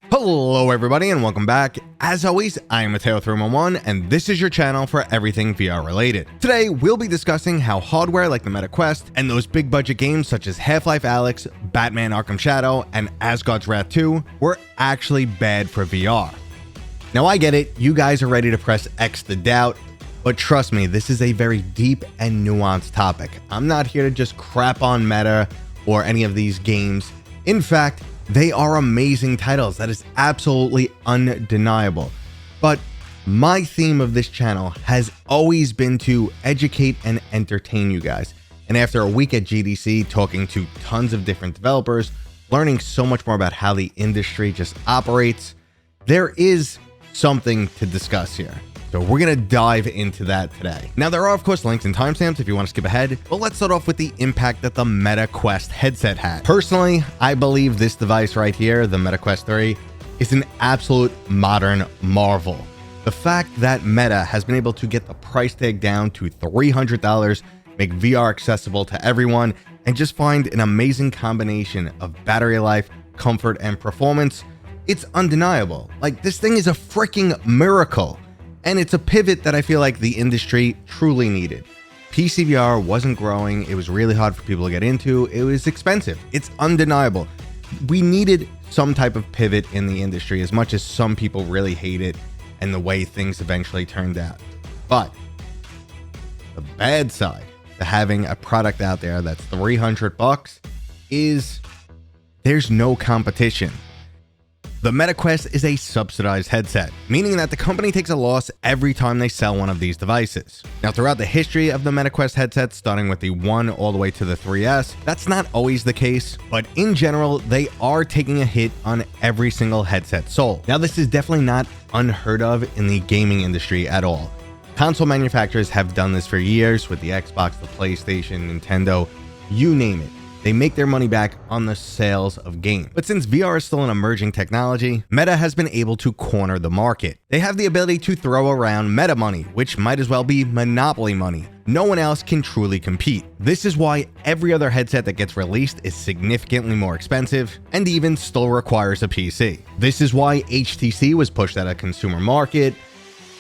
Hello everybody and welcome back. As always, I am Mateo311 and this is your channel for everything VR related. Today, we'll be discussing how hardware like the Meta Quest and those big budget games such as Half-Life Alyx, Batman Arkham Shadow, and Asgard's Wrath 2 were actually bad for VR. Now I get it, you guys are ready to press X the doubt, but trust me, this is a very deep and nuanced topic. I'm not here to just crap on Meta or any of these games. In fact, they are amazing titles, that is absolutely undeniable. But my theme of this channel has always been to educate and entertain you guys. And after a week at GDC talking to tons of different developers, learning so much more about how the industry just operates, there is something to discuss here. So we're going to dive into that today. Now there are of course links and timestamps if you want to skip ahead, but let's start off with the impact that the Meta Quest headset had. Personally, I believe this device right here, the Meta Quest 3, is an absolute modern marvel. The fact that Meta has been able to get the price tag down to $300, make VR accessible to everyone, and just find an amazing combination of battery life, comfort, and performance, it's undeniable. Like, this thing is a freaking miracle. And it's a pivot that I feel like the industry truly needed. PCVR wasn't growing. It was really hard for people to get into. It was expensive. It's undeniable. We needed some type of pivot in the industry, as much as some people really hate it and the way things eventually turned out. But the bad side to having a product out there that's $300 is there's no competition. The Meta Quest is a subsidized headset, meaning that the company takes a loss every time they sell one of these devices. Now, throughout the history of the Meta Quest headsets, starting with the 1 all the way to the 3S, that's not always the case, but in general, they are taking a hit on every single headset sold. Now, this is definitely not unheard of in the gaming industry at all. Console manufacturers have done this for years with the Xbox, the PlayStation, Nintendo, you name it. They make their money back on the sales of games. But since VR is still an emerging technology, Meta has been able to corner the market. They have the ability to throw around meta money, which might as well be monopoly money. No one else can truly compete. This is why every other headset that gets released is significantly more expensive and even still requires a PC. This is why HTC was pushed out of consumer market.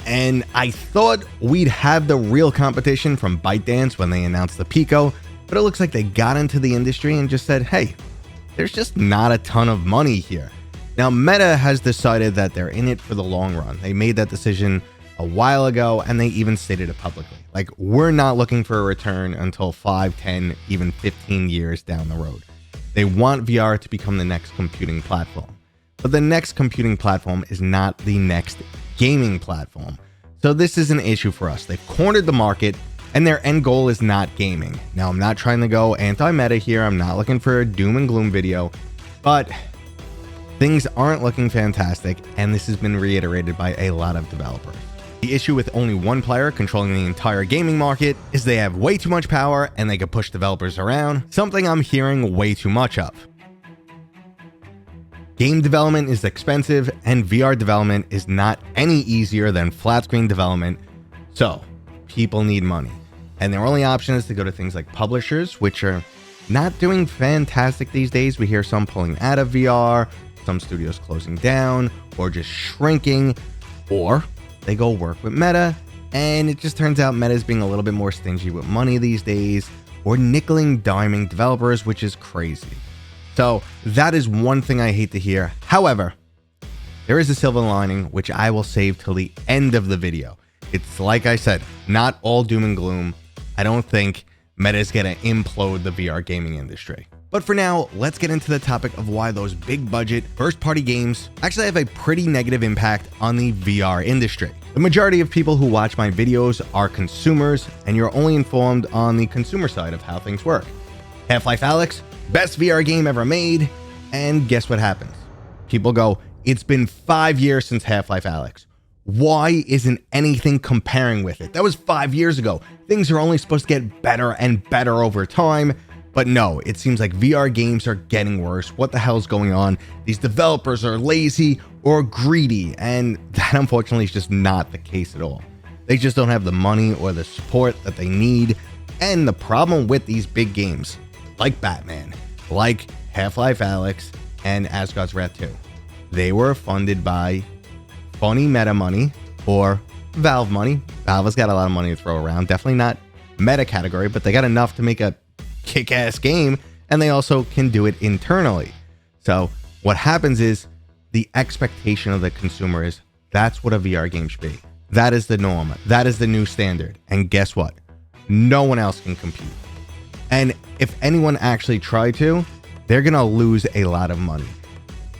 And I thought we'd have the real competition from ByteDance when they announced the Pico, but it looks like they got into the industry and just said, hey, there's just not a ton of money here. Now, Meta has decided that they're in it for the long run. They made that decision a while ago, and they even stated it publicly. Like, we're not looking for a return until 5, 10, even 15 years down the road. They want VR to become the next computing platform. But the next computing platform is not the next gaming platform. So this is an issue for us. They've cornered the market, and their end goal is not gaming. Now, I'm not trying to go anti-meta here. I'm not looking for a doom and gloom video, but things aren't looking fantastic, and this has been reiterated by a lot of developers. The issue with only one player controlling the entire gaming market is they have way too much power and they can push developers around, something I'm hearing way too much of. Game development is expensive, and VR development is not any easier than flat screen development, so people need money. And their only option is to go to things like publishers, which are not doing fantastic these days. We hear some pulling out of VR, some studios closing down, or just shrinking, or they go work with Meta, and it just turns out Meta is being a little bit more stingy with money these days, or nickeling, diming developers, which is crazy. So that is one thing I hate to hear. However, there is a silver lining, which I will save till the end of the video. It's like I said, not all doom and gloom. I don't think Meta is going to implode the VR gaming industry. But for now, let's get into the topic of why those big budget first-party games actually have a pretty negative impact on the VR industry. The majority of people who watch my videos are consumers, and you're only informed on the consumer side of how things work. Half-Life Alyx, best VR game ever made, and guess what happens? People go, it's been 5 years since Half-Life Alyx. Why isn't anything comparing with it? That was 5 years ago. Things are only supposed to get better and better over time. But no, it seems like VR games are getting worse. What the hell's going on? These developers are lazy or greedy, and that unfortunately is just not the case at all. They just don't have the money or the support that they need. And the problem with these big games, like Batman, like Half-Life Alyx, and Asgard's Wrath 2, they were funded by funny Meta money or Valve money. Valve has got a lot of money to throw around. Definitely not Meta category, but they got enough to make a kick-ass game, and they also can do it internally. So what happens is the expectation of the consumer is that's what a VR game should be. That is the norm. That is the new standard. And guess what? No one else can compete. And if anyone actually tried to, they're going to lose a lot of money.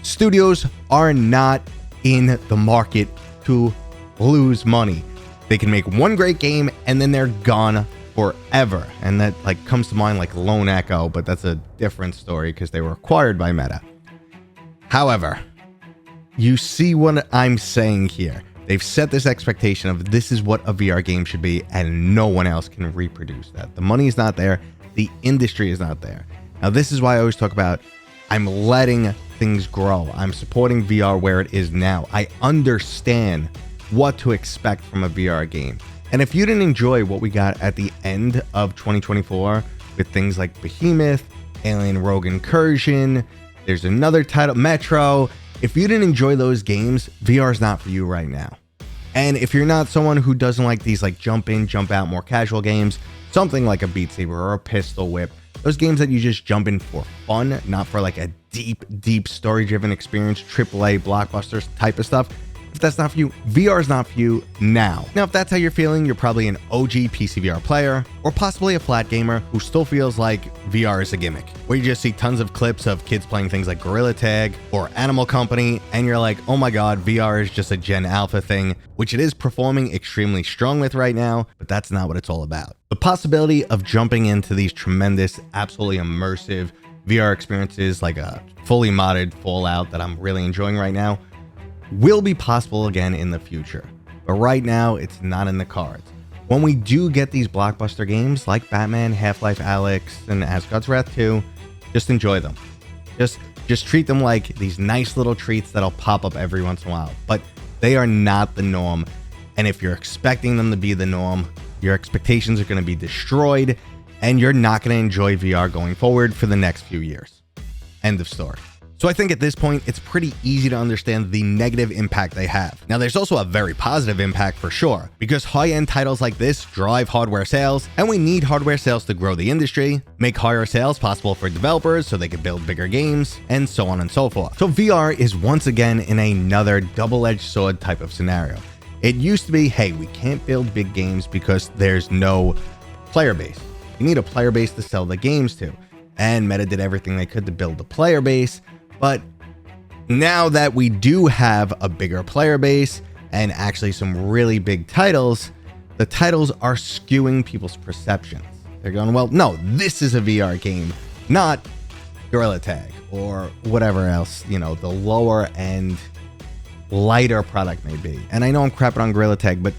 Studios are not in the market to lose money. They can make one great game and then they're gone forever. And that like comes to mind like Lone Echo, but that's a different story because they were acquired by Meta. However, you see what I'm saying here. They've set this expectation of this is what a VR game should be, and no one else can reproduce that. The money is not there. The industry is not there. Now, this is why I always talk about I'm letting things grow. I'm supporting VR where it is now. I understand what to expect from a VR game. And if you didn't enjoy what we got at the end of 2024 with things like Behemoth, Alien Rogue Incursion, there's another title, Metro. If you didn't enjoy those games, VR is not for you right now. And if you're not someone who doesn't like these like jump in, jump out, more casual games, something like a Beat Saber or a Pistol Whip, those games that you just jump in for fun, not for like a deep story-driven experience, AAA blockbusters type of stuff. If that's not for you, VR is not for you now. Now, if that's how you're feeling, you're probably an OG PCVR player or possibly a flat gamer who still feels like VR is a gimmick, where you just see tons of clips of kids playing things like Gorilla Tag or Animal Company, and you're like, oh my God, VR is just a Gen Alpha thing, which it is performing extremely strong with right now, but that's not what it's all about. The possibility of jumping into these tremendous, absolutely immersive VR experiences like a fully modded Fallout that I'm really enjoying right now will be possible again in the future. But right now, it's not in the cards. When we do get these blockbuster games like Batman, Half-Life Alyx, and Asgard's Wrath 2, just enjoy them. Just treat them like these nice little treats that'll pop up every once in a while. But they are not the norm. And if you're expecting them to be the norm, your expectations are going to be destroyed, and you're not going to enjoy VR going forward for the next few years. End of story. So I think at this point, it's pretty easy to understand the negative impact they have. Now, there's also a very positive impact for sure, because high-end titles like this drive hardware sales, and we need hardware sales to grow the industry, make higher sales possible for developers so they can build bigger games, and so on and so forth. So VR is once again in another double-edged sword type of scenario. It used to be, hey, we can't build big games because there's no player base. You need a player base to sell the games to, and Meta did everything they could to build the player base. But now that we do have a bigger player base and actually some really big titles, the titles are skewing people's perceptions. They're going, well, no, this is a VR game, not Gorilla Tag or whatever else, you know, the lower end, lighter product may be. And I know I'm crapping on Gorilla Tag, but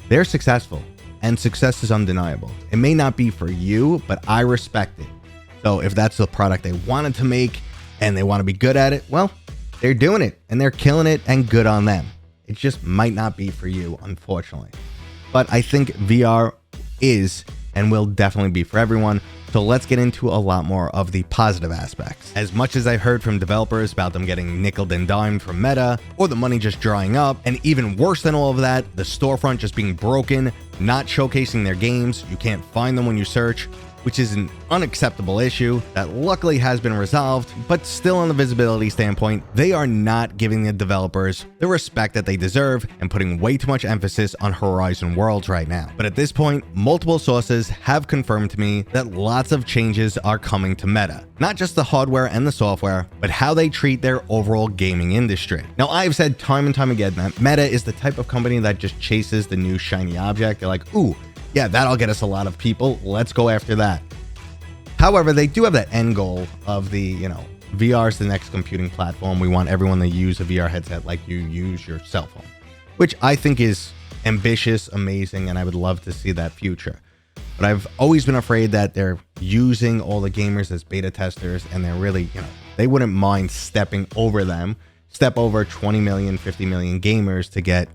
they're successful and success is undeniable. It may not be for you, but I respect it. So if that's the product they wanted to make, and they want to be good at it, well, they're doing it and they're killing it, and good on them. It just might not be for you, unfortunately. But I think VR is and will definitely be for everyone. So let's get into a lot more of the positive aspects. As much as I've heard from developers about them getting nickeled and dimed from Meta, or the money just drying up, and even worse than all of that, the storefront just being broken, not showcasing their games, you can't find them when you search, which is an unacceptable issue that luckily has been resolved, but still on the visibility standpoint, they are not giving the developers the respect that they deserve and putting way too much emphasis on Horizon Worlds right now. But at this point, multiple sources have confirmed to me that lots of changes are coming to Meta. Not just the hardware and the software, but how they treat their overall gaming industry. Now, I've said time and time again that Meta is the type of company that just chases the new shiny object. They're like, ooh, yeah, that'll get us a lot of people. Let's go after that. However, they do have that end goal of the, VR is the next computing platform. We want everyone to use a VR headset like you use your cell phone, which I think is ambitious, amazing, and I would love to see that future. But I've always been afraid that they're using all the gamers as beta testers, and they're really, they wouldn't mind stepping over them, step over 20 million, 50 million gamers to get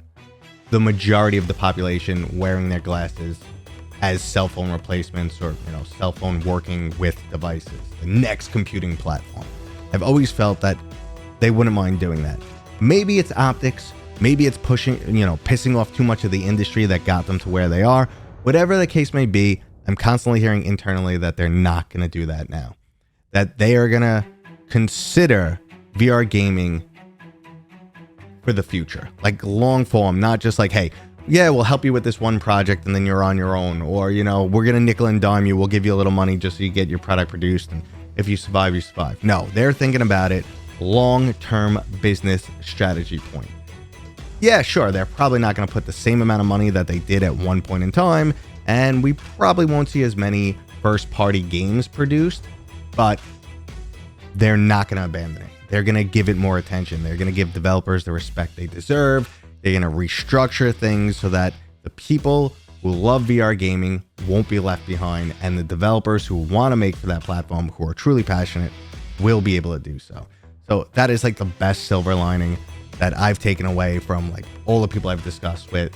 the majority of the population wearing their glasses as cell phone replacements or, cell phone working with devices, the next computing platform. I've always felt that they wouldn't mind doing that. Maybe it's optics, maybe it's pissing off too much of the industry that got them to where they are. Whatever the case may be, I'm constantly hearing internally that they're not going to do that now. That they are going to consider VR gaming for the future, like long form, not just like, hey, yeah, we'll help you with this one project and then you're on your own, or we're gonna nickel and dime you, we'll give you a little money just so you get your product produced, and if you survive, you survive. No, they're thinking about it long-term business strategy point. Yeah, sure, they're probably not going to put the same amount of money that they did at one point in time, and we probably won't see as many first-party games produced, but they're not going to abandon it. They're going to give it more attention. They're going to give developers the respect they deserve. They're going to restructure things so that the people who love VR gaming won't be left behind, and the developers who want to make for that platform, who are truly passionate, will be able to do so. So that is like the best silver lining that I've taken away from like all the people I've discussed with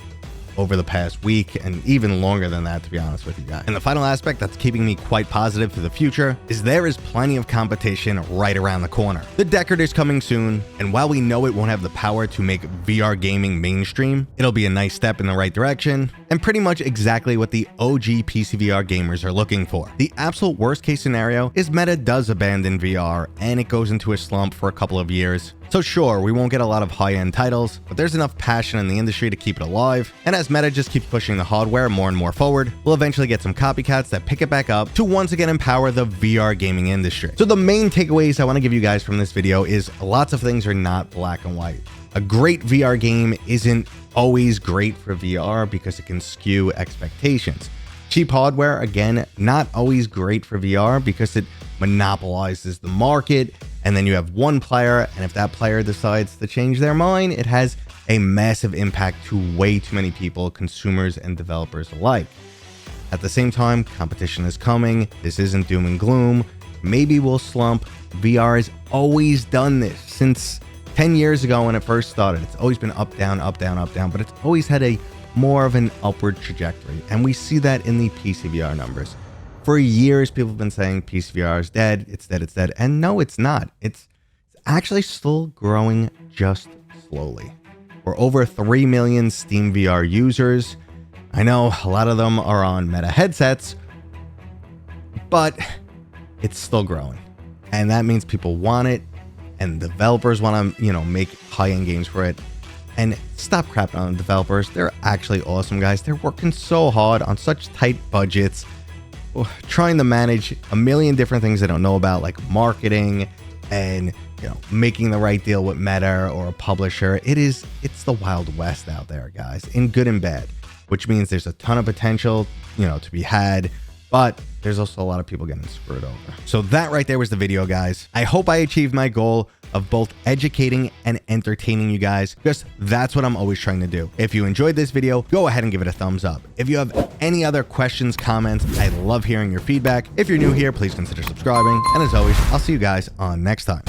over the past week, and even longer than that, to be honest with you guys. And the final aspect that's keeping me quite positive for the future is there is plenty of competition right around the corner. The deckard is coming soon, and while we know it won't have the power to make VR gaming mainstream, it'll be a nice step in the right direction, and pretty much exactly what the OG PCVR gamers are looking for. The absolute worst case scenario is Meta does abandon VR and it goes into a slump for a couple of years. So sure, we won't get a lot of high-end titles, but there's enough passion in the industry to keep it alive, and as Meta just keeps pushing the hardware more and more forward, we'll eventually get some copycats that pick it back up to once again empower the VR gaming industry. So the main takeaways I want to give you guys from this video is lots of things are not black and white. A great VR game isn't always great for VR because it can skew expectations. Cheap hardware, again, not always great for VR because it monopolizes the market, and then you have one player, and if that player decides to change their mind, it has a massive impact to way too many people, consumers and developers alike. At the same time, competition is coming. This isn't doom and gloom. Maybe we'll slump. VR has always done this since 10 years ago when it first started. It's always been up, down, up, down, up, down, but it's always had a more of an upward trajectory, and we see that in the PCVR numbers. For years, people have been saying PCVR is dead, it's dead, it's dead, and no, it's not. It's actually still growing just slowly. We're over 3 million Steam VR users. I know a lot of them are on Meta headsets, but it's still growing, and that means people want it, and developers want to, make high-end games for it. And stop crapping on the developers. They're actually awesome guys. They're working so hard on such tight budgets, trying to manage a million different things they don't know about, like marketing and making the right deal with Meta or a publisher. It's the Wild West out there, guys, in good and bad, which means there's a ton of potential, to be had, but there's also a lot of people getting screwed over. So that right there was the video, guys. I hope I achieved my goal of both educating and entertaining you guys, because that's what I'm always trying to do. If you enjoyed this video, go ahead and give it a thumbs up. If you have any other questions, comments, I love hearing your feedback. If you're new here, please consider subscribing. And as always, I'll see you guys on next time.